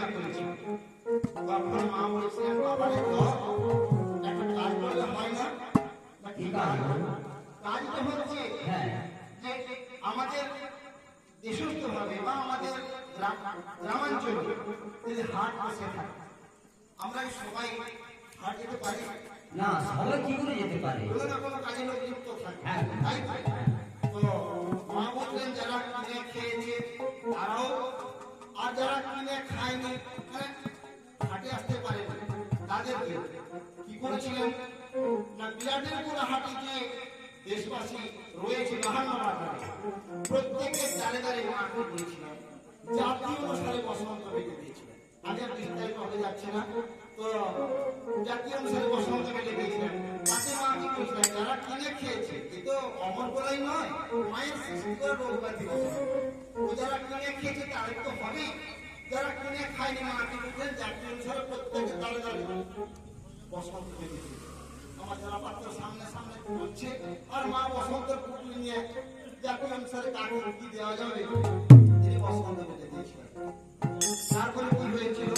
না করেছি। তখন মা বলেছিলেন, বাবা রে একটা কাজ করলে হয় না? কি কাজ? কাজটা হচ্ছে যে আমাদের দেশস্থ ভাবে বা আমাদের গ্রামাঞ্চলে যদি হাট বসে থাকে, আমরা সবাই হাট যেতে পারি না, সবাই কি করে যেতে পারে? কোনো না কোনো কাজে লোক যুক্ত থাকে, হ্যাঁ। তাই তো মা বললেন যারা কিনে খেয়েছে তারাও, আর যারা কিনে খায়নি মানে হাটে আসতে পারেনি তাদেরকে কি করেছিলেন না, বিরাটেরপুর হাটে যে দেশবাসী রয়েছে বাহান্নবাজারে প্রত্যেকের দ্বারে দ্বারে মাকে দিয়েছিলেন, জাতি অনুসারে বসন্ত বেঁধে দিয়েছিলেন। আগে বিস্তারিত হতে যাচ্ছে না, তো জাতি অনুসারে বসন্ত বেঁধে দিয়েছিলেন। তাতে মা কি করেছিলেন, যারা কিনে খেয়েছে এ তো অমর বলাই নয়, মায়ের সৃষ্টি করা রোগ ব্যাধি, ও যারা কিনে খেয়েছে তাদের তো হবেই, যারা কিনে খায়নি মা কি করেছিলেন, জাতি অনুসারে প্রত্যেকের দ্বারে দ্বারে বসন্ত বেঁধে দিয়েছিলেন। আমার যারা পাত্র সামনে সামনে ঘুরছে আর মা বসন্তের পুটলি নিয়ে জাতি অনুসারে কাকে কি দেওয়া যাবে তিনি বসন্ত বেঁধে দিয়েছিলেন। তারপরে কি হয়েছিল,